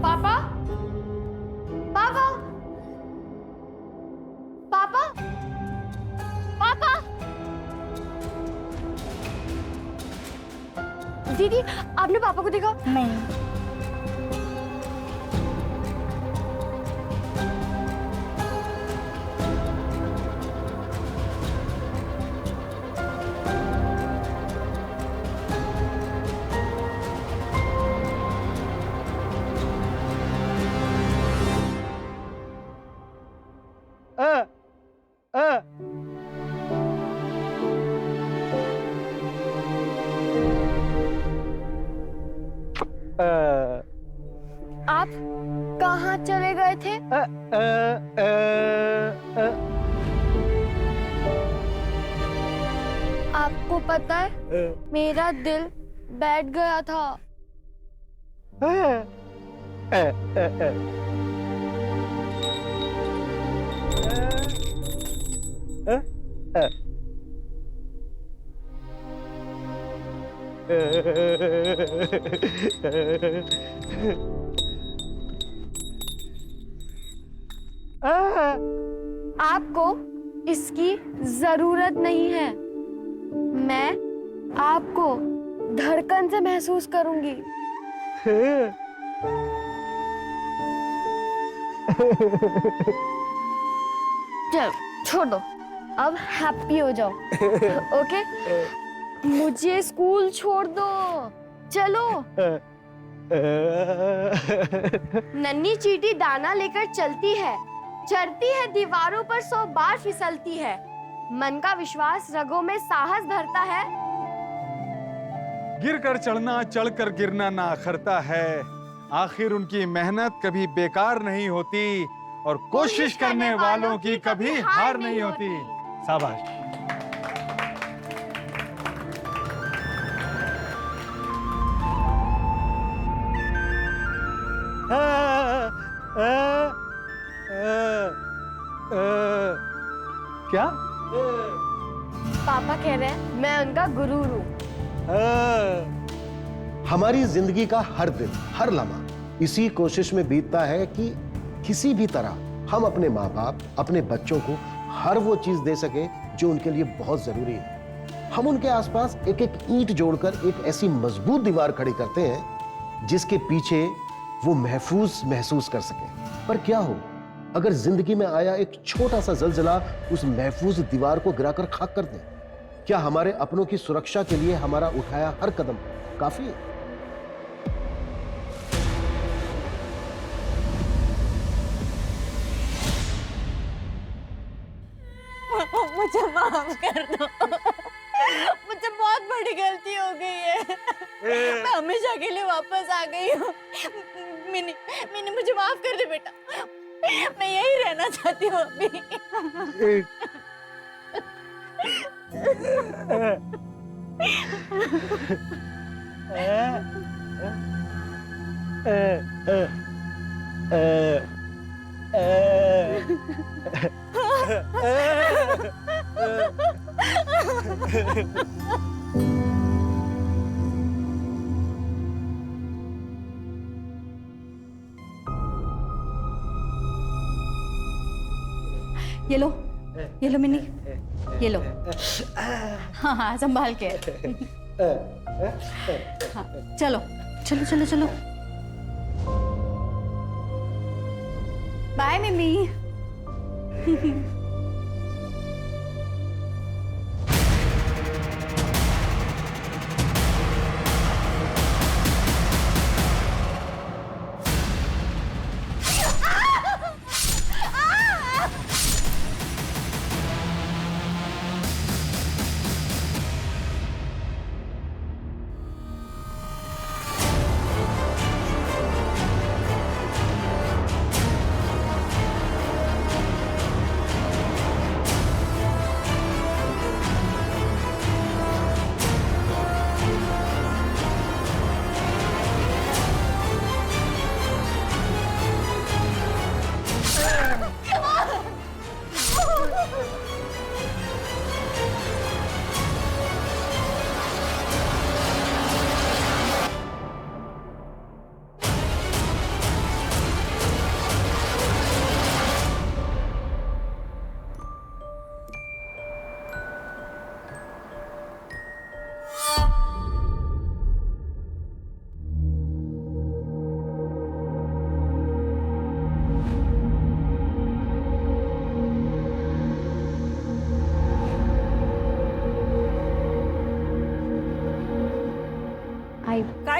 पापा, पापा, पापा, पापा। दीदी, आपने पापा को देखा? नहीं। आप कहाँ चले गए थे? आपको पता है, मेरा दिल बैठ गया था। आपको इसकी जरूरत नहीं है। मैं आपको धड़कन से महसूस करूंगी। चलो छोड़ दो, अब हैप्पी हो जाओ। ओके, मुझे स्कूल छोड़ दो, चलो। नन्ही चींटी दाना लेकर चलती है, चढ़ती है दीवारों पर 100 बार फिसलती है, मन का विश्वास रगों में साहस भरता है। गिर कर चढ़ना, चढ़ कर गिरना ना अखरता है, आखिर उनकी मेहनत कभी बेकार नहीं होती और कोशिश करने वालों की कभी हार नहीं होती। शाबाश। क्या? पापा कह रहे हैं मैं उनका गुरु हूँ। हमारी जिंदगी का हर दिन, हर लम्हा इसी कोशिश में बीतता है कि किसी भी तरह हम अपने माँ बाप, अपने बच्चों को हर वो चीज दे सके जो उनके लिए बहुत जरूरी है। हम उनके आसपास एक एक ईंट जोड़कर एक ऐसी मजबूत दीवार खड़ी करते हैं जिसके पीछे वो महफूज महसूस कर सके। पर क्या हो अगर जिंदगी में आया एक छोटा सा जलजला उस महफूज दीवार को गिराकर खाक कर दे? क्या हमारे अपनों की सुरक्षा के लिए हमारा उठाया हर कदम काफी है? मुझे माफ कर दो, मुझे बहुत बड़ी गलती हो गई है। मैं हमेशा के लिए वापस आ गई हूँ। मिनी, मिनी मुझे माफ कर दे बेटा, मैं यही रहना चाहती हूँ अभी। ये लो मिनी, ये लो। हाँ हाँ संभाल के। हाँ, चलो चलो चलो चलो। बाय मिमी।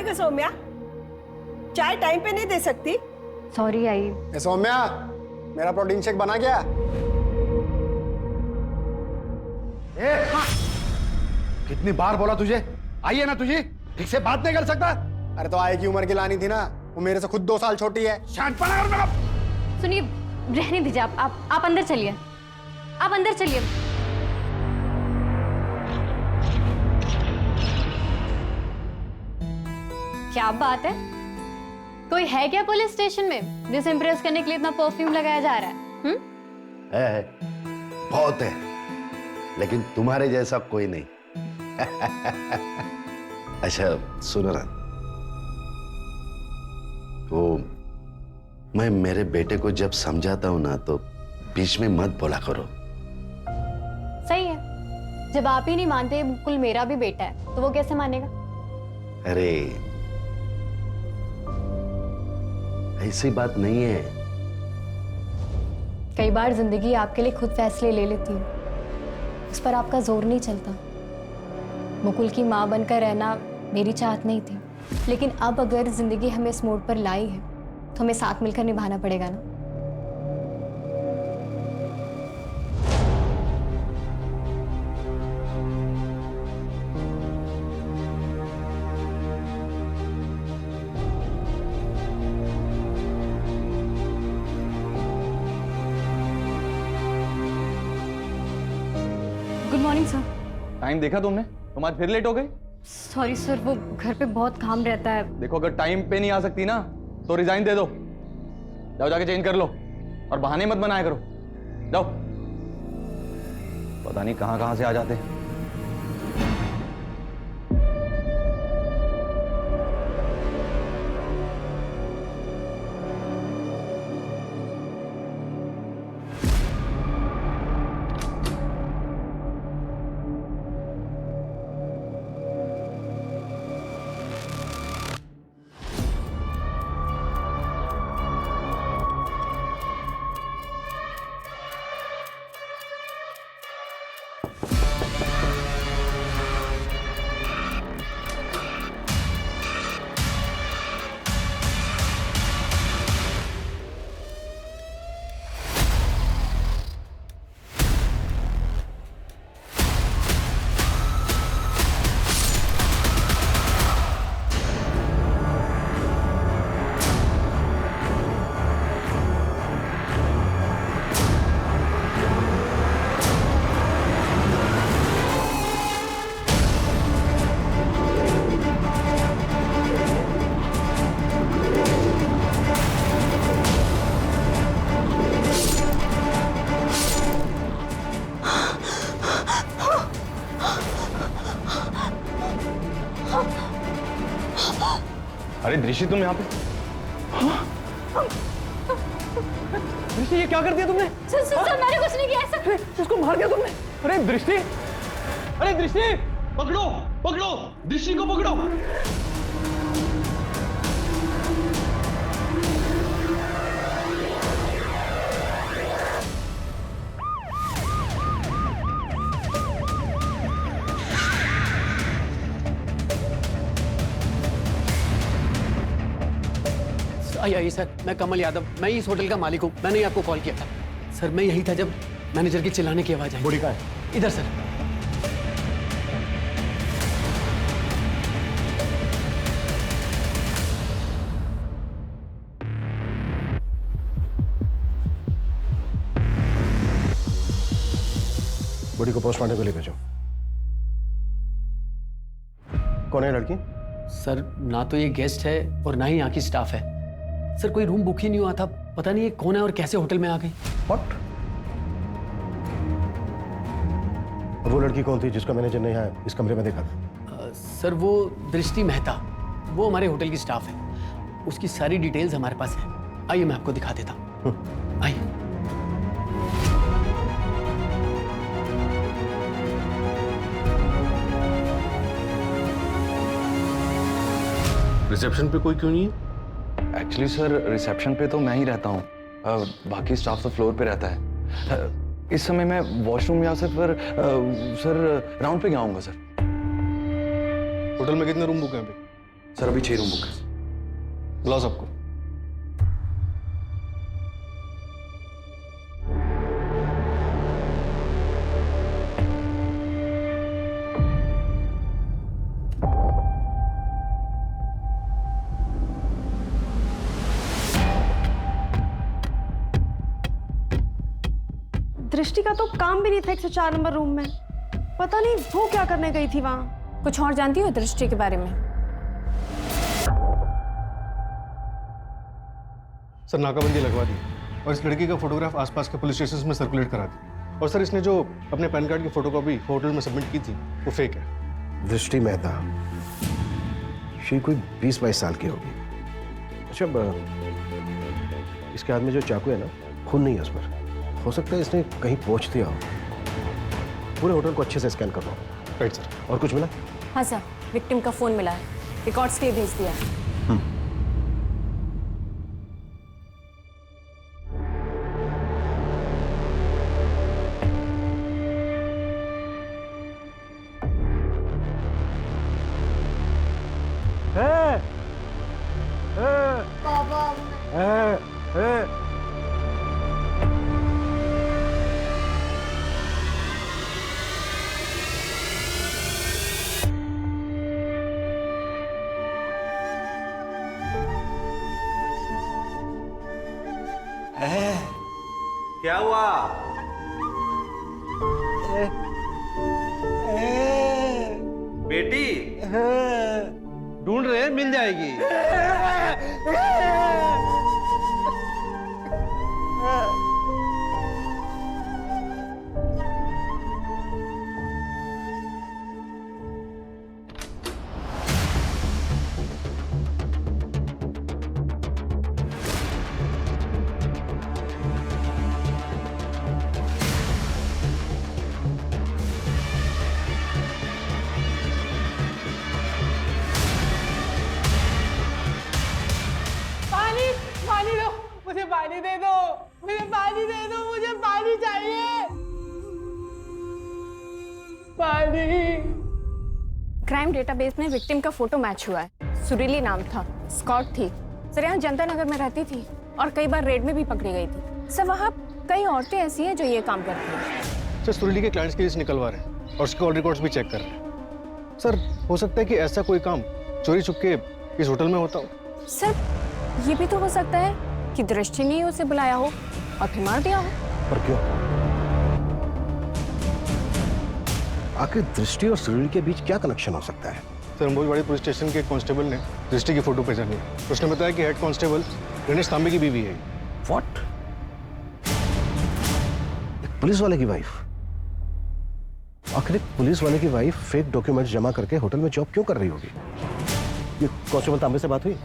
ग सौम्या? चाय टाइम पे नहीं दे सकती? Sorry I. ए सौम्या, मेरा प्रोटीन शेक बना क्या? कितनी बार बोला तुझे, आइए ना तुझे, ठीक से बात नहीं कर सकता? अरे तो आए की उम्र की लानी थी ना, वो मेरे से खुद 2 साल छोटी है। शांतपना कर मेरा। सुनिए, रहने दीजिए, आप अंदर चलिए, आप अंदर चलिए। क्या बात है, कोई है क्या पुलिस स्टेशन में जिसे इम्प्रेस करने के लिए इतना परफ्यूम लगाया जा रहा है? है, बहुत है, लेकिन तुम्हारे जैसा कोई नहीं। अच्छा सुनो ना, वो मैं मेरे बेटे को जब समझाता हूं ना तो बीच में मत बोला करो। सही है, जब आप ही नहीं मानते मुकुल मेरा भी बेटा है तो वो कैसे मानेगा? अरे ऐसी बात नहीं है। कई बार जिंदगी आपके लिए खुद फैसले ले लेती है, उस पर आपका जोर नहीं चलता। मुकुल की माँ बनकर रहना मेरी चाहत नहीं थी, लेकिन अब अगर जिंदगी हमें इस मोड़ पर लाई है तो हमें साथ मिलकर निभाना पड़ेगा ना। Good morning sir. टाइम देखा तुमने? तुम आज फिर लेट हो गई। सॉरी सर, वो घर पे बहुत काम रहता है। देखो, अगर टाइम पे नहीं आ सकती ना तो रिजाइन दे दो। जाओ जाके चेंज कर लो और बहाने मत बनाया करो। जाओ, पता नहीं कहां कहां से आ जाते। अरे दृष्टि, तुम यहाँ पे? दृष्टि, ये क्या कर दिया तुमने? सर मैंने कुछ नहीं किया सर। इसको मार दिया तुमने? अरे दृष्टि, अरे दृष्टि, पकड़ो पकड़ो, दृष्टि को पकड़ो। आइए सर, मैं कमल यादव, मैं इस होटल का मालिक हूँ। मैंने ही आपको कॉल किया था सर। मैं यही था जब मैनेजर की चिल्लाने की आवाज आई। बूढ़ी का है? इधर सर। बूढ़ी को पोस्टमार्टम के लिए भेजो। कौन है लड़की? सर ना तो ये गेस्ट है और ना ही यहाँ की स्टाफ है सर। कोई रूम बुक ही नहीं हुआ था, पता नहीं ये कौन है और कैसे होटल में आ गई। व्हाट? और वो लड़की कौन थी जिसको मैनेजर ने यहाँ इस कमरे में देखा था? सर वो दृष्टि मेहता, वो हमारे होटल की स्टाफ है। उसकी सारी डिटेल्स हमारे पास है। आइए मैं आपको दिखा देता हूँ। आइए। रिसेप्शन पे कोई क्यों नहीं है? एक्चुअली सर, रिसेप्शन पे तो मैं ही रहता हूँ, बाकी स्टाफ तो फ्लोर पे रहता है। इस समय मैं वॉशरूम या सर राउंड पे गया हूँगा सर। होटल में कितने रूम बुक हैं अभी? सर अभी 6 रूम बुक है। बुलाओ सबको। दृष्टि का तो काम भी नहीं था 104 नंबर रूम में। पता नहीं वो क्या करने गई थी वहां। कुछ और जानती हो दृष्टि के बारे में? सर नाकाबंदी लगवा दी और इस लड़की का फोटोग्राफ आसपास के पुलिस स्टेशन में सर्कुलेट करा दी। और सर इसने जो अपने पैन कार्ड की फोटोकॉपी होटल में सबमिट की थी वो फेक है। दृष्टि मेहता, शी कोई 20-22 साल की होगी। अच्छा, इसके हाथ में जो चाकू है ना, खून नहीं है उस पर। हो सकता है इसने कहीं पहुंच दिया हो। पूरे होटल को अच्छे से स्कैन कर लो। Right sir. और कुछ मिला? हाँ सर, विक्टिम का फोन मिला है, रिकॉर्ड्स के लिए भेज दिया है। क्या हुआ? बेटी ढूंढ रहे हैं, मिल जाएगी। पानी दो, मुझे पानी दे दो, मुझे पानी दे दो, मुझे पानी चाहिए, पानी। क्राइम डेटाबेस में विक्टिम का फोटो मैच हुआ है। सुरीली नाम था, स्कॉट थी। सर यहाँ जनता नगर में रहती थी और कई बार रेड में भी पकड़ी गई थी। सर वहाँ कई औरतें ऐसी हैं जो ये काम करती हैं। सर सुरीली के क्लाइंट्स की लिस्ट निकलवा रहे हैं और उसके कॉल रिकॉर्ड्स भी चेक कर रहे हैं। सर हो सकता है कि ऐसा कोई काम चोरी छुपके इस होटल में होता हो। सर ये भी तो हो सकता है कि दृष्टि ने उसे बुलाया हो और फिर मार दिया हो। पर क्यों? आखिर दृष्टि और सुरीली के बीच क्या कनेक्शन हो सकता है? सर अंबोजवाड़ी पुलिस स्टेशन के एक कांस्टेबल ने दृष्टि की फोटो पहचानी है। उसने बताया कि हेड कांस्टेबल गणेश तांबे की बीवी है। व्हाट? एक पुलिस वाले की वाइफ? आखिर एक पुलिस वाले की वाइफ फेक डॉक्यूमेंट्स जमा करके होटल में जॉब क्यों कर रही होगी? ये कांस्टेबल तांबे से बात हुई?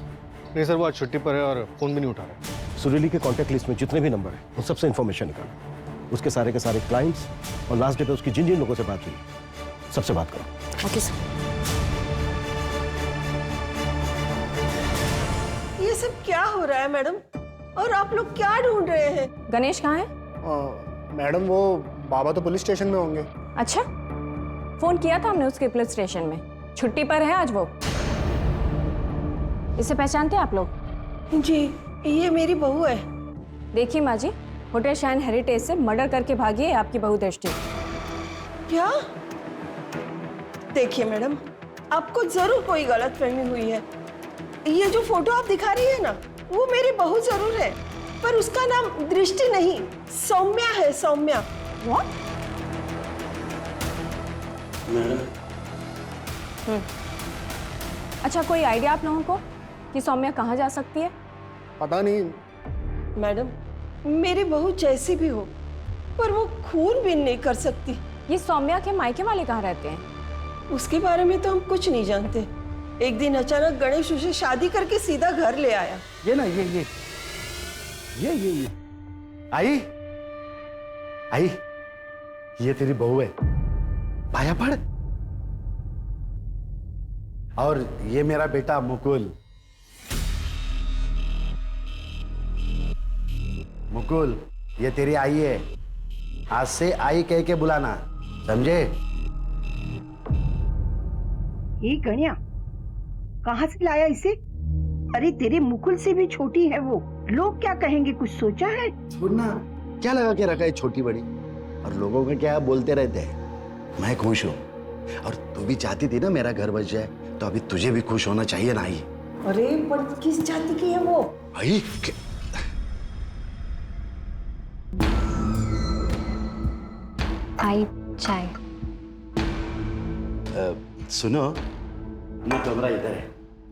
नहीं सर, वो आज छुट्टी पर है और फोन भी नहीं उठा रहा। सुरीली के कॉन्टैक्ट लिस्ट में जितने भी नंबर हैं उन सबसे इंफॉर्मेशन निकालो। उसके सारे के सारे क्लाइंट्स और लास्ट डे पे उसकी जिन जिन लोगों से बात हुई सबसे बात करो। Okay sir. ये सब क्या हो रहा है मैडम? और आप लोग क्या ढूंढ रहे हैं? गणेश कहाँ है? मैडम वो बाबा तो पुलिस स्टेशन में होंगे। अच्छा, फोन किया था हमने उसके पुलिस स्टेशन में, छुट्टी पर है आज वो। इसे पहचानते हैं आप लोग? जी, ये मेरी बहू है। देखिए माँ जी, होटल शाइन हेरिटेज से मर्डर करके भागी है आपकी बहू दृष्टि। क्या? देखिए मैडम, आपको जरूर कोई गलतफहमी हुई है। ये जो फोटो आप दिखा रही है ना, वो मेरी बहू जरूर है, पर उसका नाम दृष्टि नहीं, सौम्या है, सौम्या। What? अच्छा, कोई आइडिया आप लोगों को कि सौम्या कहाँ जा सकती है? पता नहीं मैडम, मेरी बहू जैसी भी हो, पर वो खून भी नहीं कर सकती। ये सौम्या के मायके वाले कहाँ रहते हैं? उसके बारे में तो हम कुछ नहीं जानते। एक दिन अचानक गणेश उसे शादी करके सीधा घर ले आया। ये ना ये आई आई, ये तेरी बहू है, पाया पड़। और ये मेरा बेटा मुकुल। मुकुल, ये तेरी आई है। आज से आई कह के बुलाना, समझे? ये गणिया, कहाँ से लाया इसे? अरे तेरे मुकुल से भी छोटी है वो, लोग क्या कहेंगे, कुछ सोचा है? छोड़ना, क्या लगा के रखा है छोटी बड़ी, और लोगों का क्या बोलते रहते हैं। मैं खुश हूँ, और तू भी चाहती थी ना मेरा घर बच जाए, तो अभी तुझे भी खुश होना चाहिए ना ही। अरे पर किस जाति की है वो? भाई आई चाय। सुनो, ये कमरा इधर है,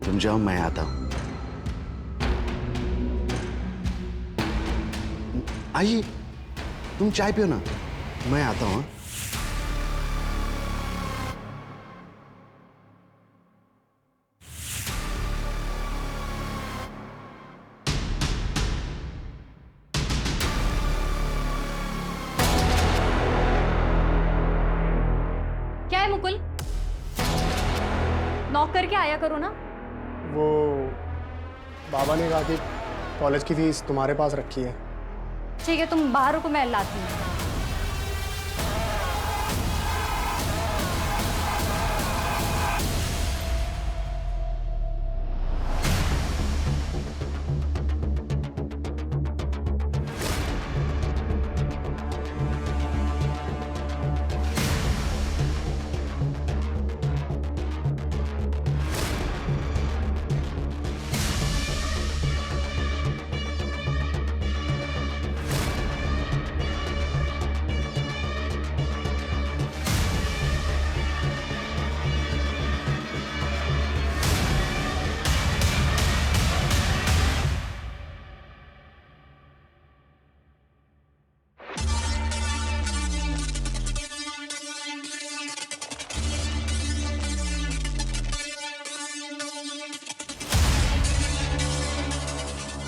तुम जाओ, मैं आता हूँ। आइए, तुम चाय पियो ना, मैं आता हूँ। क्या है मुकुल? नॉक करके आया करो ना। वो बाबा ने कहा कि कॉलेज की फीस तुम्हारे पास रखी है। ठीक है, तुम बाहर रुको, मैं लाती हूँ।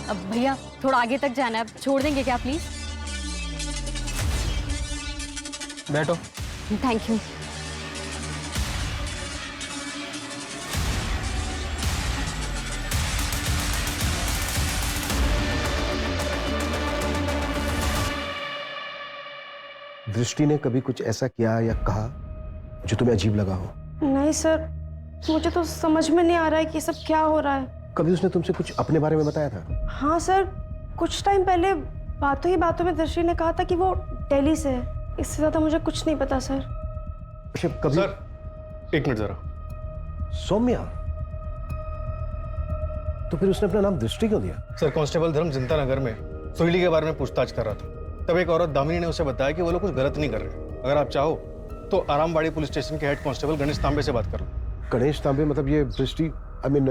अब भैया थोड़ा आगे तक जाना है, अब छोड़ देंगे क्या प्लीज? बैठो। Thank you. दृष्टि ने कभी कुछ ऐसा किया या कहा जो तुम्हें अजीब लगा हो? नहीं सर, मुझे तो समझ में नहीं आ रहा है कि ये सब क्या हो रहा है। कभी उसने तुमसे कुछ अपने बारे में बताया था? हाँ सर, कुछ टाइम पहले बातों ही बातों में दृष्टि ने कहा था कि वो दिल्ली से है। इससे ज्यादा मुझे कुछ नहीं पता सर। अच्छा, कभी? सर, एक मिनट जरा। सौम्या? तो फिर उसने अपना नाम दृष्टि क्यों दिया? सर, कांस्टेबल धर्म जनता नगर में सुरीली के बारे में पूछताछ कर रहा था, तब एक औरत दामिनी ने उसे बताया कि वो लोग कुछ गलत नहीं कर रहे। अगर आप चाहो तो आरामबाड़ी पुलिस स्टेशन के हेड कांस्टेबल गणेश तांबे से बात कर लो। गणेश तांबे मतलब ये दृष्टि, आई मीन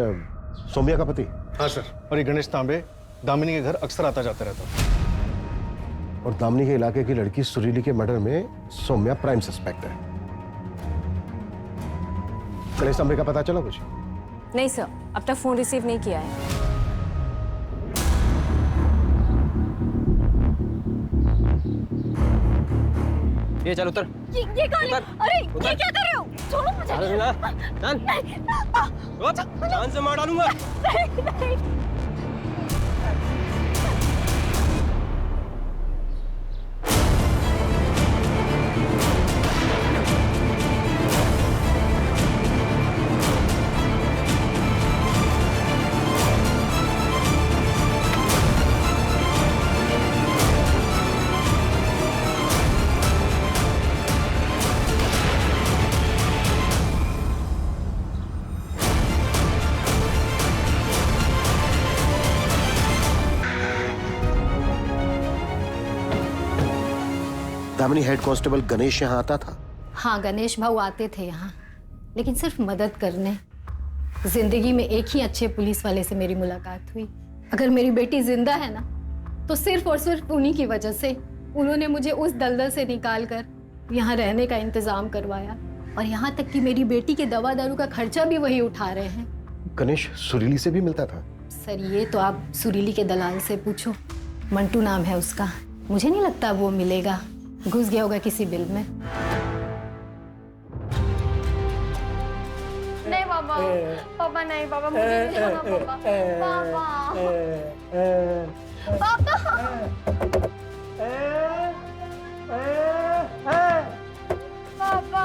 सौम्या का पति? हाँ सर, और ये गणेश तांबे दामिनी के घर अक्सर आता जाता रहता। और दामिनी के इलाके की लड़की सुरीली के मर्डर में सौम्या प्राइम सस्पेक्ट है। गणेश तांबे का पता चला कुछ? नहीं सर, अब तक फोन रिसीव नहीं किया है। ये चल उतर। ये कौन है? अरे ये क्या कर रहे हो? छोड़ो मुझे। जान से मार डालूंगा। नहीं। दामिनी हेड कांस्टेबल गणेश यहाँ आता था? हाँ, गणेश भाऊ आते थे यहाँ, लेकिन सिर्फ मदद करने। जिंदगी में एक ही अच्छे पुलिस वाले से मेरी मुलाकात हुई। अगर मेरी बेटी जिंदा है ना, तो सिर्फ और सिर्फ उन्हीं की वजह से। उन्होंने मुझे उस दलदल से निकाल कर यहाँ रहने का इंतजाम करवाया, और यहाँ तक कि मेरी बेटी के दवा दारू का खर्चा भी वही उठा रहे हैं। गणेश सुरीली से भी मिलता था? सर, ये तो आप सुरीली के दलाल से पूछो। मंटू नाम है उसका। मुझे नहीं लगता वो मिलेगा, घुस गया होगा किसी बिल में। नहीं पापा, पापा नहीं, पापा मुझे नहीं छोड़ना पापा। पापा, पापा, पापा।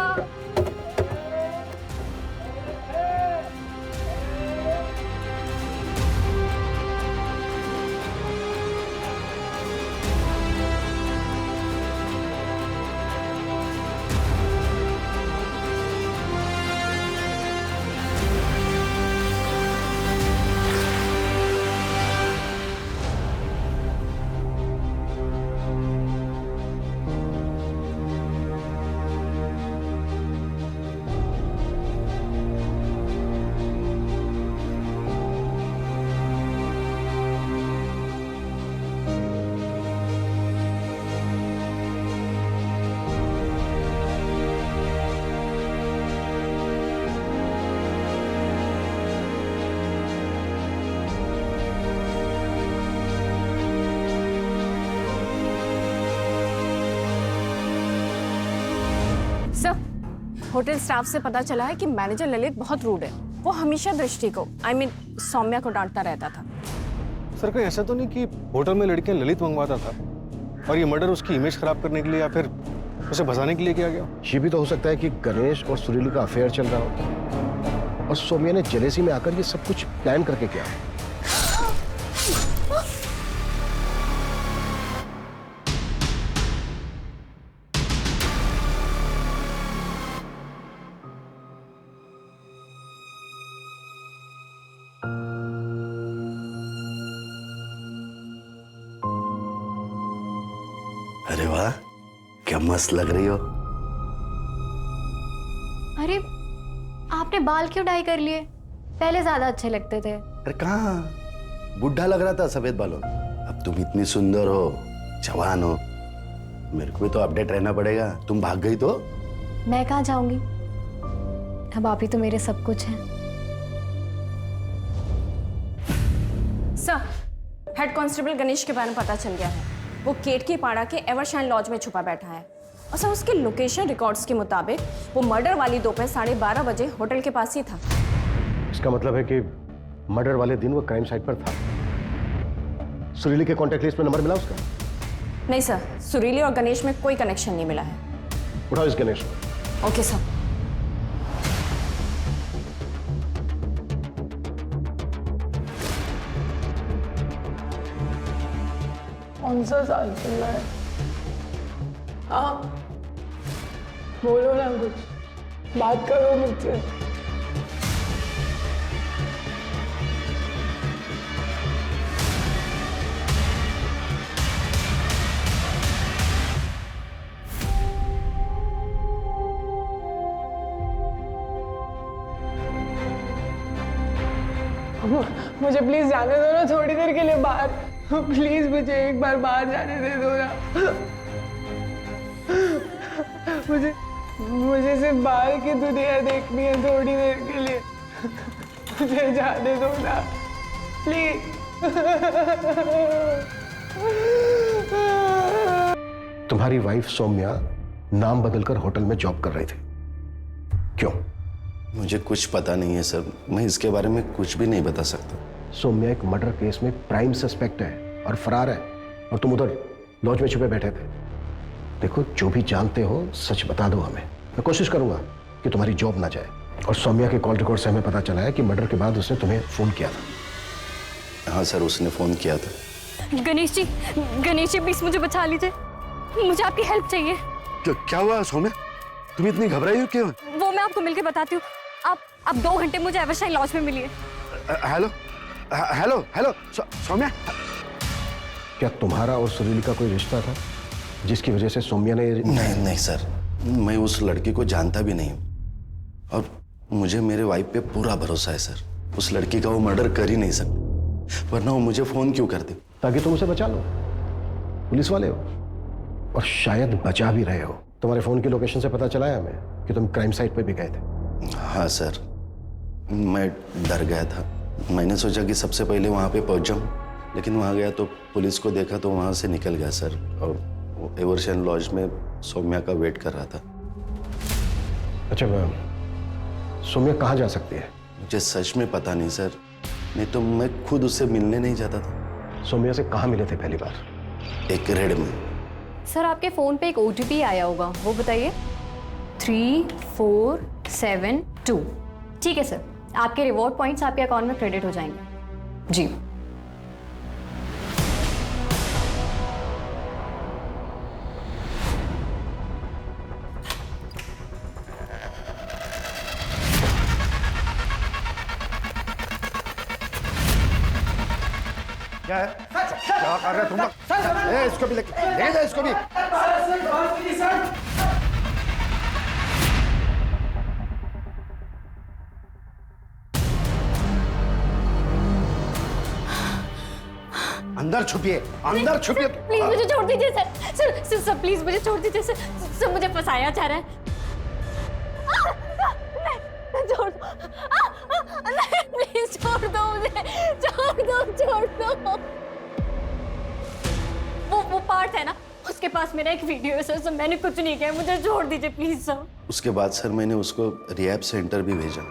होटल स्टाफ से पता चला है कि मैनेजर ललित बहुत रूड है। वो हमेशा दृष्टि को सौम्या को डांटता रहता था। सर कहीं ऐसा तो नहीं कि होटल में लड़कियां ललित मंगवाता था और ये मर्डर उसकी इमेज खराब करने के लिए या फिर उसे भगाने के लिए किया गया? ये भी तो हो सकता है कि गणेश और सुरीली का अफेयर चल रहा हो और सौम्या ने जेलेसी में आकर ये सब कुछ प्लान करके किया। अरे वाह, क्या मस्त लग रही हो। अरे आपने बाल क्यों डाई कर लिए? पहले ज्यादा अच्छे लगते थे। अरे कहाँ, बुढ़ा लग रहा था सफेद बालों। अब तुम इतनी सुंदर हो, जवान हो, मेरे को भी तो अपडेट रहना पड़ेगा। तुम भाग गई तो? मैं कहाँ जाऊंगी, अब आप ही तो मेरे सब कुछ हैं। सर, हेड कांस्टेबल गणेश के बारे में पता चल गया है। वो केतकी पाड़ा के एवरशाइन लॉज में छुपा बैठा है और सर उसके लोकेशन रिकॉर्ड्स के मुताबिक वो मर्डर वाली दोपहर 12:30 बजे होटल के पास ही था। इसका मतलब है कि मर्डर वाले दिन वो क्राइम साइट पर था। सुरीली के कॉन्टैक्ट लिस्ट में नंबर मिला उसका? नहीं सर, सुरीली और गणेश में कोई कनेक्शन नहीं मिला है। उठाओ इस गणेश को। Okay sir. कौन सा साल चल रहा है? हाँ, बोलो ना, कुछ बात करो मुझसे। मुझे प्लीज जाने दो ना थोड़ी देर के लिए बाहर। प्लीज मुझे एक बार बाहर जाने दे दो ना। मुझे सिर्फ बाहर की दुनिया देखनी है थोड़ी देर के लिए। मुझे जाने दो ना प्लीज। तुम्हारी वाइफ सौम्या नाम बदलकर होटल में जॉब कर रही थी, क्यों? मुझे कुछ पता नहीं है सर, मैं इसके बारे में कुछ भी नहीं बता सकता। सौम्या एक मर्डर केस में प्राइम सस्पेक्ट है और फरार है, और तुम उधर लॉज में छुपे बैठे थे। देखो, जो भी जानते हो सच बता दो हमें। मैं कोशिश करूंगा कि तुम्हारी जॉब ना जाए। और सौम्या के कॉल रिकॉर्ड से हमें पता चला है कि मर्डर के बाद उसने तुम्हें फोन किया था। हाँ सर, उसने फोन किया था। गणेश जी प्लीज मुझे बचा लीजिए, मुझे आपकी हेल्प चाहिए। क्या हुआ सौम्या, तुम इतनी घबराई हो क्यों? वो मैं आपको मिलके बताती हूँ। आप 2 घंटे मुझे एवरशाइन लॉज में मिलिए। हेलो हेलो हेलो सौम्या, क्या तुम्हारा और सुरीली का कोई रिश्ता था जिसकी वजह से सौम्या ने? नहीं सर, मैं उस लड़की को जानता भी नहीं हूँ और मुझे मेरे वाइफ पे पूरा भरोसा है सर। उस लड़की का वो मर्डर कर ही नहीं सकती, वरना वो मुझे फोन क्यों करती? ताकि तुम उसे बचा लो। पुलिस वाले हो और शायद बचा भी रहे हो। तुम्हारे फोन की लोकेशन से पता चला है हमें कि तुम क्राइम साइट पे भी गए थे। हाँ सर, मैं डर गया था। मैंने सोचा कि सबसे पहले वहाँ पे पहुँच जाऊँ, लेकिन वहाँ गया तो पुलिस को देखा तो वहाँ से निकल गया सर, और एवरशाइन लॉज में सौम्या का वेट कर रहा था। अच्छा, सौम्या कहाँ जा सकती है? मुझे सच में पता नहीं सर, नहीं तो मैं खुद उससे मिलने नहीं जाता था। सौम्या से कहाँ मिले थे पहली बार? एक रेड में। सर, आपके फोन पे एक OTP आया होगा, वो बताइए। 3472। ठीक है सर, आपके रिवॉर्ड पॉइंट्स आपके अकाउंट में क्रेडिट हो जाएंगे। जी। क्या है? क्या कर रहे तुम लोग? इसको भी ले जा, इसको भी। अंदर छुपिए, अंदर छुपिए। प्लीज मुझे छोड़ दीजिए सर, प्लीज मुझे छोड़ दीजिए सर, मुझे फंसाया जा रहा है। छोड़ दो, नहीं प्लीज छोड़ दो मुझे, छोड़ दो। वो पार्थ है ना, उसके पास मेरा एक वीडियो है सर, मैंने कुछ नहीं किया, मुझे छोड़ दीजिए प्लीज सर। उसके बाद सर मैंने उसको रिहैब सेंटर भी भेजा,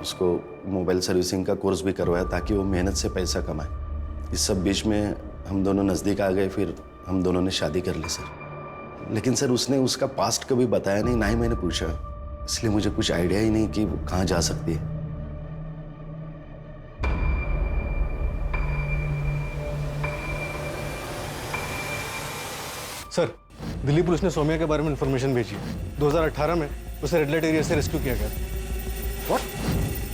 उसको मोबाइल सर्विसिंग का कोर्स भी करवाया ताकि वो मेहनत से पैसा कमाए। इस सब बीच में हम दोनों नज़दीक आ गए, फिर हम दोनों ने शादी कर ली सर। लेकिन सर उसने उसका पास्ट कभी बताया नहीं, ना ही मैंने पूछा, इसलिए मुझे कुछ आइडिया ही नहीं कि वो कहाँ जा सकती है। सर, दिल्ली पुलिस ने सौम्या के बारे में इंफॉर्मेशन भेजी है। 2018 में उसे रेड लाइट एरिया से रेस्क्यू किया गया था। व्हाट?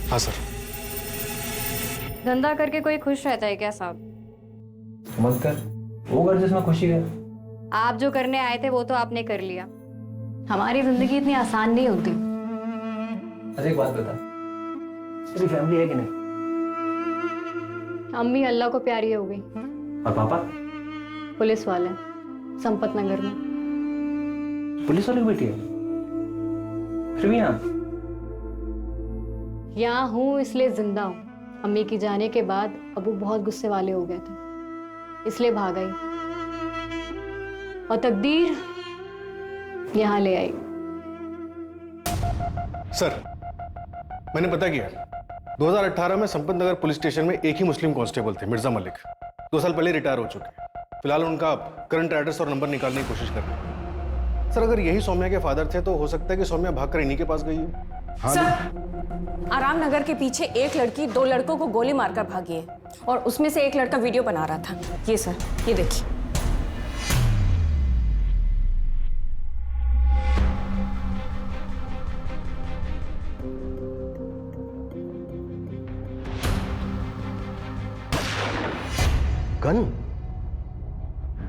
हाँ सर। धंधा करके कोई खुश रहता है क्या साहब? मत कर, वो कर जिसमें खुशी है। आप जो करने आए थे वो तो आपने कर लिया। हमारी जिंदगी इतनी आसान नहीं होती। अच्छा एक बात बता, तेरी फैमिली है कि नहीं? अम्मी अल्लाह को प्यारी हो गई। और पापा? पुलिस वाले, संपत नगर में। पुलिस वाले की बेटी है? फिर भी यहाँ हूँ इसलिए जिंदा हूँ। अम्मी की जाने के बाद अबू बहुत गुस्से वाले हो गए थे, इसलिए भाग आई और तकदीर यहाँ ले आई। सर, मैंने पता किया, 2018 में संपत नगर पुलिस स्टेशन में एक ही मुस्लिम कांस्टेबल थे, मिर्जा मलिक। 2 साल पहले रिटायर हो चुके हैं। फिलहाल उनका करंट एड्रेस और नंबर निकालने की कोशिश कर रहे हैं। सर, अगर यही सौम्या के फादर थे तो हो सकता है कि सौम्या भागकर इन्हीं के पास गई हो। हाँ सर, आराम नगर के पीछे एक लड़की 2 लड़कों को गोली मारकर भागी है और उसमें से एक लड़का वीडियो बना रहा था। ये सर, ये देखिए।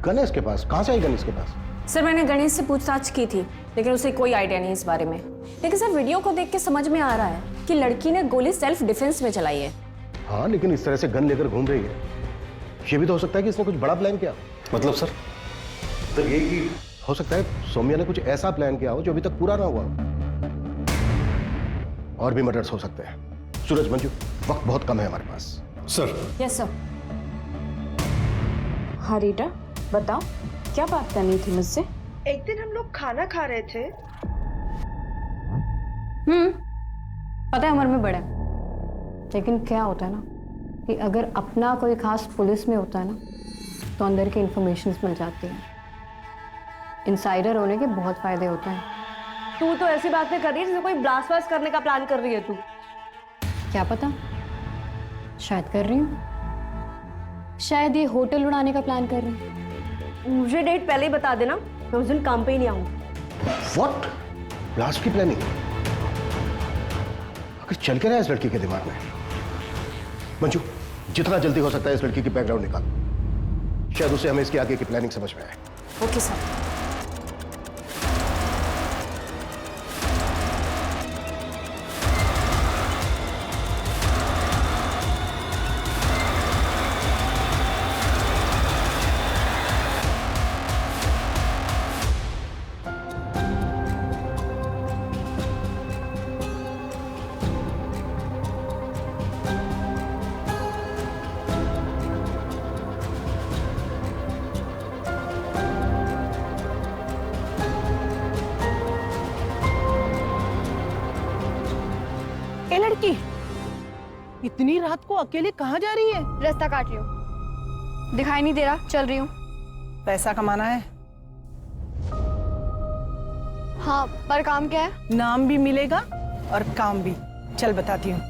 गन है इसके पास? कहां से आई गन इसके पास? सर, मैंने गणेश से पूछताछ की थी, लेकिन उसे कोई आइडिया नहीं इस बारे में। लेकिन सर, वीडियो को देख के समझ में आ रहा है कि लड़की ने गोली सेल्फ डिफेंस में चलाई है। हाँ, लेकिन इस तरह से गन लेकर घूम रही है, ये भी तो हो सकता है कि इसने कुछ बड़ा प्लान किया। मतलब सर? तो ये कि हो सकता है सौम्या ने कुछ ऐसा प्लान किया हो जो अभी तक पूरा ना हुआ। और भी मर्डर्स हो सकते हैं। सूरज, मंजू, वक्त बहुत कम है हमारे पास। सर। Yes sir. हाँ रीटा, बताओ क्या बात करनी थी मुझसे? एक दिन हम लोग खाना खा रहे थे। पता है उम्र में बड़ा है, लेकिन क्या होता है ना कि अगर अपना कोई खास पुलिस में होता है ना तो अंदर की इंफॉर्मेशन मिल जाती है। इनसाइडर होने के बहुत फायदे होते हैं। तू तो ऐसी बातें कर रही है जैसे कोई ब्लास्ट वास्ट करने का प्लान कर रही है तू। क्या पता, शायद कर रही हूँ। शायद ये होटल उड़ाने का प्लान कर रही हूँ। मुझे डेट पहले ही बता देना, मैं उस दिन काम पे ही नहीं आऊंगी। व्हाट? ब्लास्ट की प्लानिंग? आखिर चल क्या रहा है इस लड़की के दिमाग में? मंजू, जितना जल्दी हो सकता है इस लड़की की बैकग्राउंड निकाल, शायद उसे हमें इसकी आगे की प्लानिंग समझ में आए। Okay sir. ए लड़की, इतनी रात को अकेले कहाँ जा रही है? रास्ता काट रही हूँ, दिखाई नहीं दे रहा, चल रही हूँ। पैसा कमाना है। हाँ, पर काम क्या है? नाम भी मिलेगा और काम भी। चल बताती हूँ।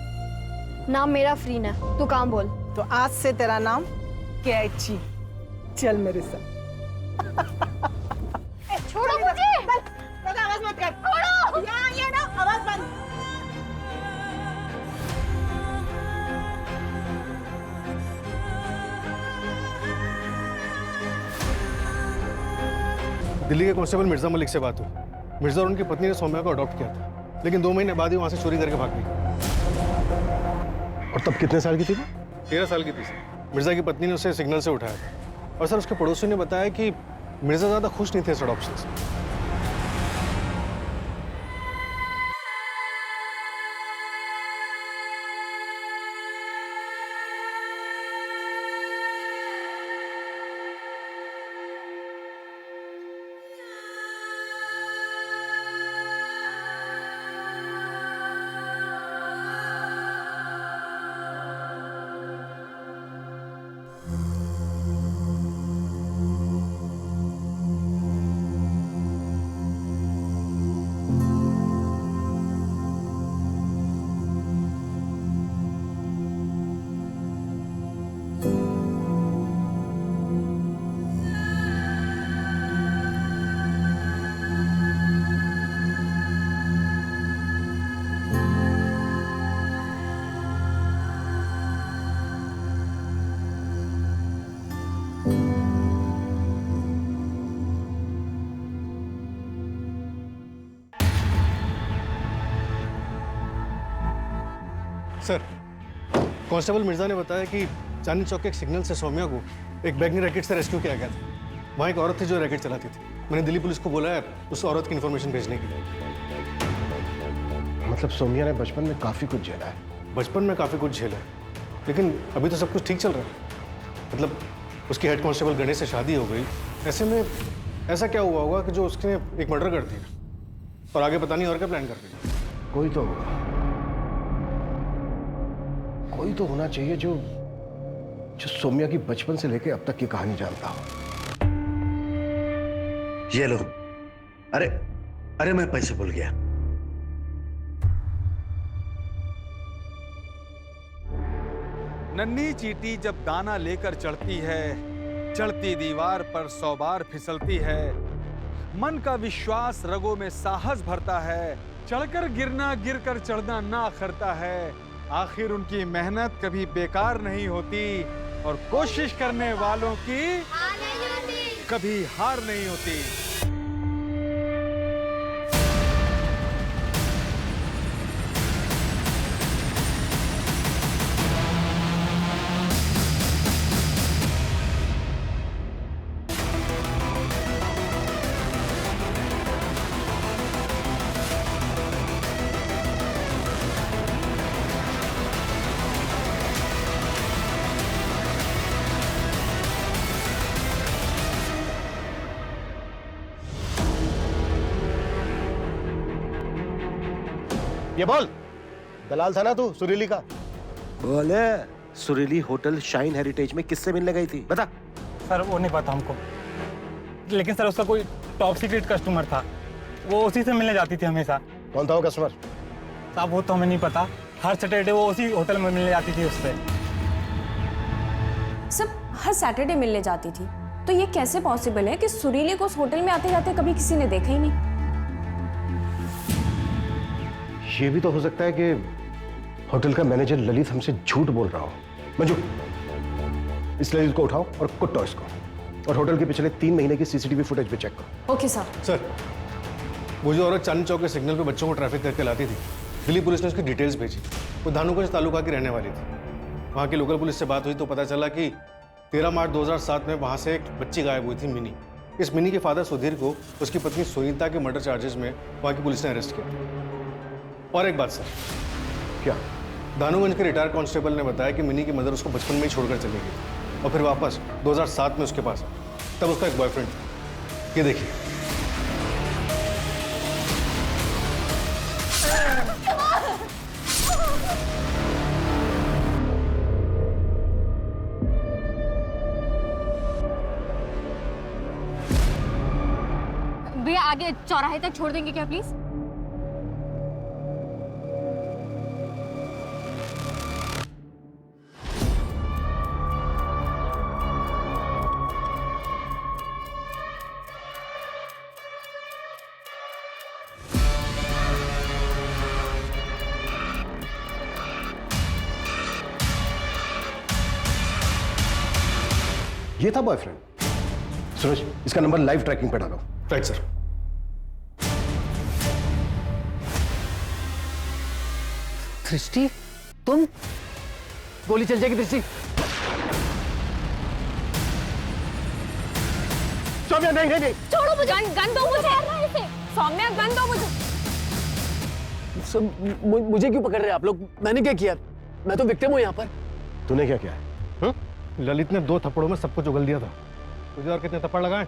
नाम मेरा फ्रीन है, तू काम बोल। तो आज से तेरा नाम कैची। चल मेरे साथ। छोड़ो मुझे! आवाज मत कर। छोड़ो! ये ना आवाज बंद। दिल्ली के कांस्टेबल मिर्जा मलिक से बात हुई। मिर्जा और उनकी पत्नी ने सौम्या को अडॉप्ट किया था, लेकिन 2 महीने बाद ही वहां से चोरी करके भाग गई। और तब कितने साल की थी वो? 13 साल की थी सर। मिर्जा की पत्नी ने उसे सिग्नल से उठाया था और सर उसके पड़ोसी ने बताया कि मिर्जा ज्यादा खुश नहीं थे इस अडॉप्शन से। सर, कांस्टेबल मिर्जा ने बताया कि चांदनी चौक के एक सिग्नल से सौम्या को एक बैंगनी रैकेट से रेस्क्यू किया गया था। वहाँ एक औरत थी जो रैकेट चलाती थी। मैंने दिल्ली पुलिस को बोला है उस औरत की इन्फॉर्मेशन भेजने के लिए। मतलब सौम्या ने बचपन में काफी कुछ झेला है। बचपन में काफी कुछ झेला है, लेकिन अभी तो सब कुछ ठीक चल रहा है। मतलब उसकी हेड कांस्टेबल गणेश से शादी हो गई। ऐसे में ऐसा क्या हुआ होगा कि जो उसने एक मर्डर कर दिया और आगे पता नहीं और क्या प्लान कर रही है। कोई तो होगा, कोई तो होना चाहिए जो सौम्या की बचपन से लेकर अब तक की कहानी जानता हो। ये लो। अरे अरे मैं पैसे भूल गया। नन्ही चींटी जब दाना लेकर चढ़ती है, चढ़ती दीवार पर 100 बार फिसलती है। मन का विश्वास रगों में साहस भरता है, चढ़कर गिरना गिरकर चढ़ना ना अखरता है। आखिर उनकी मेहनत कभी बेकार नहीं होती और कोशिश करने वालों की कभी हार नहीं होती। ये बोल, दलाल था ना तू सुरीली का? बोले सुरीली होटल शाइन हेरिटेज में किससे मिलने गई थी, बता। सर वो नहीं पता हमको, लेकिन सर उसका कोई टॉप सीक्रेट कस्टमर था, वो उसी से मिलने जाती थी हमेशा। कौन था वो कस्टमर? साहब वो तो हमें नहीं पता, हर सैटरडे वो उसी होटल में मिलने जाती थी उससे। सब हर सैटरडे मिलने जाती थी, तो ये कैसे पॉसिबल है कि सुरीली को उस होटल में आते जाते कभी किसी ने देखा ही नहीं? ये भी तो हो सकता है कि होटल का मैनेजर ललित हमसे झूठ बोल रहा हो। मंजू, इस ललित को उठाओ और कुटो इसको, और होटल के पिछले 3 महीने की सीसीटीवी फुटेज पे चेक करो। Okay sir. सर, वो जो औरत चांदनी चौक के सिग्नल पे बच्चों को ट्रैफिक करके लाती थी, दिल्ली पुलिस ने उसकी डिटेल्स भेजी। वो धानुगंज तालुका की रहने वाली थी। वहाँ की लोकल पुलिस से बात हुई तो पता चला कि 13 मार्च 2007 में वहाँ से एक बच्ची गायब हुई थी, मिनी। इस मिनी के फादर सुधीर को उसकी पत्नी सुनीता के मर्डर चार्जेस में वहाँ की पुलिस ने अरेस्ट किया। और एक बात सर, क्या? धानुगंज के रिटायर्ड कांस्टेबल ने बताया कि मिनी की मदर उसको बचपन में ही छोड़कर चली गई और फिर वापस 2007 में उसके पास आई। तब उसका एक बॉयफ्रेंड था। ये देखिए। भैया आगे चौराहे तक छोड़ देंगे क्या प्लीज? ये था बॉयफ्रेंड। सूरज, इसका नंबर लाइव ट्रैकिंग पे डालो। Right sir. दृष्टि, तुम? गोली चल जाएगी दृष्टि। सौम्या, नहीं नहीं नहीं, छोड़ो मुझे। गन दो मुझे। सौम्या गन दो मुझे। मुझे क्यों पकड़ रहे हैं आप लोग? मैंने क्या किया? मैं तो विक्टिम हूँ यहाँ पर। तूने क्या किया है? ललित ने 2 थप्पड़ों में सब कुछ उगल दिया था। तुझे और कितने थप्पड़ लगाए?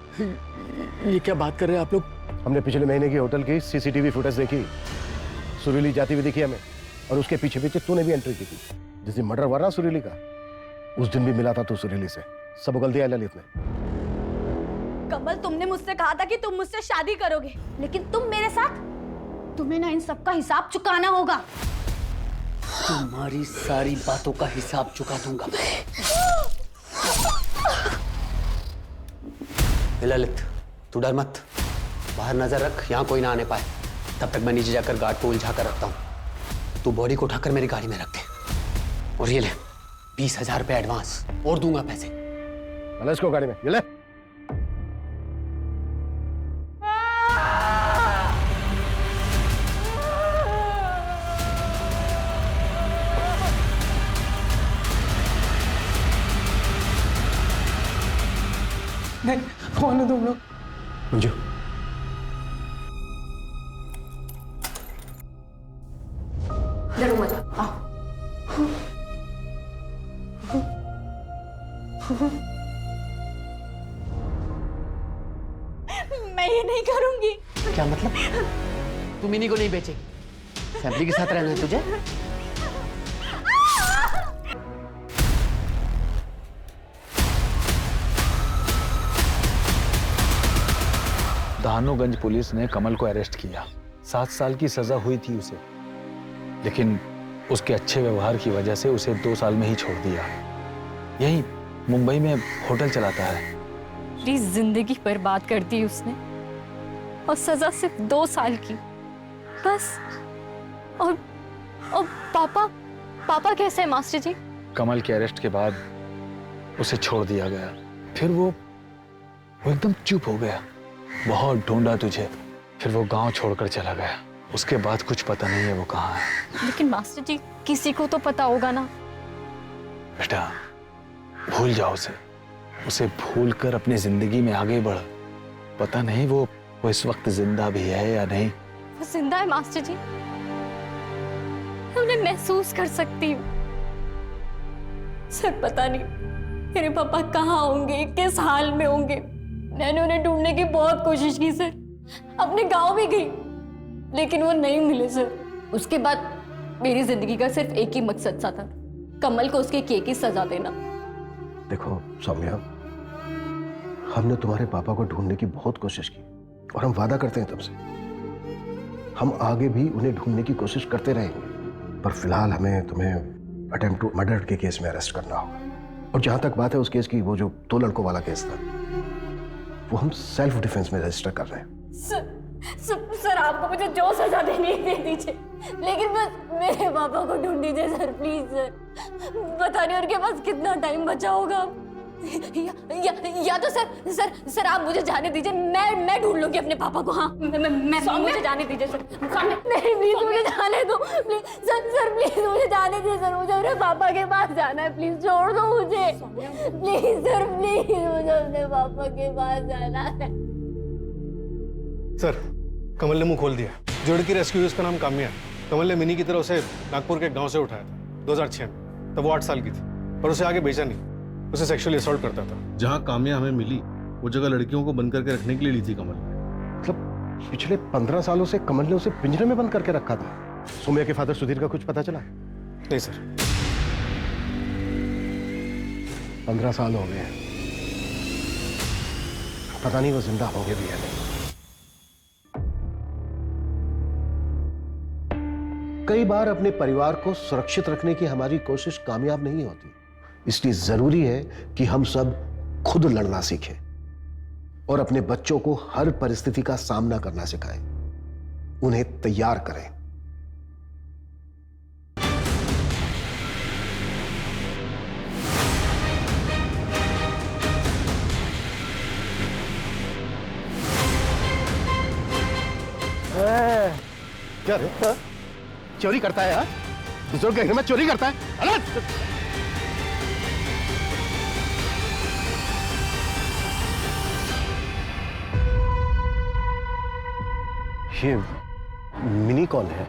ये क्या बात कर रहे हैं आप लोग? हमने पिछले महीने की होटल की सीसीटीवी फुटेज देखी। सुरीली जाती हुई दिखी हमें, और उसके पीछे पीछे तूने भी एंट्री की थी। जिस दिन मर्डर हुआ ना सुरीली का, उस दिन भी मिला था तू सुरीली से। सब उगल दिया ललित ने। कमल, तुमने मुझसे कहा था कि तुम मुझसे शादी करोगे, लेकिन तुम मेरे साथ, तुम्हें ना इन सब का हिसाब चुकाना होगा। तुम्हारी सारी बातों का हिसाब चुका दूंगा मैं। ललित, तू डर मत, बाहर नजर रख, यहाँ कोई ना आने पाए। तब तक मैं नीचे जाकर गार्ड को उलझा कर रखता हूँ। तू बॉडी को उठाकर मेरी गाड़ी में रख दे। और ये ले 20,000 रुपए एडवांस, और दूंगा पैसे। इसको गाड़ी में ये ले। नहीं, कौन है तुम लोग? मंजू, डरो मत, आओ। मैं ये नहीं करूंगी। क्या मतलब? तू मिनी को नहीं बेचेगी? फैमिली के साथ रहना है तुझे? धानुगंज पुलिस ने कमल को अरेस्ट किया। 7 साल की सजा हुई थी उसे, लेकिन उसके अच्छे व्यवहार की वजह से उसे 2 साल में ही छोड़ दिया। यही मुंबई में होटल चलाता है। प्लीज जिंदगी बर्बाद कर दी उसने, और सजा सिर्फ 2 साल की बस। और पापा कैसे है मास्टर जी? कमल के अरेस्ट के बाद उसे छोड़ दिया गया। फिर वो एकदम चुप हो गया। बहुत ढूंढा तुझे, फिर वो गांव छोड़कर चला गया। उसके बाद कुछ पता नहीं है वो कहाँ है। लेकिन मास्टर जी, किसी को तो पता होगा ना। बेटा, भूल जाओ उसे। उसे भूल कर अपनी जिंदगी में आगे बढ़। पता नहीं वो इस वक्त जिंदा भी है या नहीं। वो जिंदा है मास्टर जी, मैं उन्हें महसूस कर सकती हूँ। सर पता नहीं मेरे पापा कहाँ होंगे, किस हाल में होंगे। मैंने उन्हें ढूंढने की बहुत कोशिश की सर, अपने गांव भी गई, लेकिन वो नहीं मिले सर। उसके बाद मेरी जिंदगी का सिर्फ एक ही मकसद सा था, कमल को उसके किए की सजा देना। देखो सौम्या, हमने तुम्हारे पापा को ढूंढने की बहुत कोशिश की और हम वादा करते हैं तुमसे, हम आगे भी उन्हें ढूंढने की कोशिश करते रहेंगे। पर फिलहाल हमें तुम्हें अटेम्प्ट टू मर्डर के केस में अरेस्ट करना होगा। और जहां तक बात है उस केस की, वो जो 2 लड़कों वाला केस था, वो हम सेल्फ डिफेंस में रजिस्टर कर रहे हैं। सर आपको मुझे जो सजा देनी है दे दीजिए, लेकिन बस मेरे पापा को ढूंढ दीजिए सर, प्लीज सर। पता नहीं उनके पास कितना टाइम बचा होगा। या तो सर आप मुझे जाने दीजिए, मैं ढूंढ लूंगी अपने पापा को। हाँ, मैं मुझे जाने दीजिए सर। नहीं प्लीज मुझे जाने दो, प्लीज सर प्लीज मुझे जाने दीजिए सर। मुझे अपने पापा के पास जाना है, प्लीज छोड़ दो मुझे। प्लीज सर, प्लीज मुझे अपने पापा के पास जाना है। सर, कमल ने मुंह खोल दिया। जो लड़की रेस्क्यू हुई उसका नाम काम्या है। कमल ने मिनी की तरह उसे नागपुर के गांव से उठाया था 2006 में। तब वो 8 साल की थी, पर उसे आगे भेजा नहीं। उसे सेक्सुअली असॉल्ट करता था। जहां काम्या हमें मिली, वो जगह लड़कियों को बंद करके रखने के लिए ली थी कमल ने। मतलब पिछले 15 सालों से कमल ने उसे पिंजरे में बंद करके रखा था। सौम्या के फादर सुधीर का कुछ पता चला? नहीं सर। 15 साल हो गए हैं, पता नहीं वो जिंदा होंगे भी या नहीं। कई बार अपने परिवार को सुरक्षित रखने की हमारी कोशिश कामयाब नहीं होती, इसलिए जरूरी है कि हम सब खुद लड़ना सीखें और अपने बच्चों को हर परिस्थिति का सामना करना सिखाएं, उन्हें तैयार करें। क्या रे? चोरी करता है यार? दूसरों के घर में चोरी करता है? अलग! ये मिनी कौन है?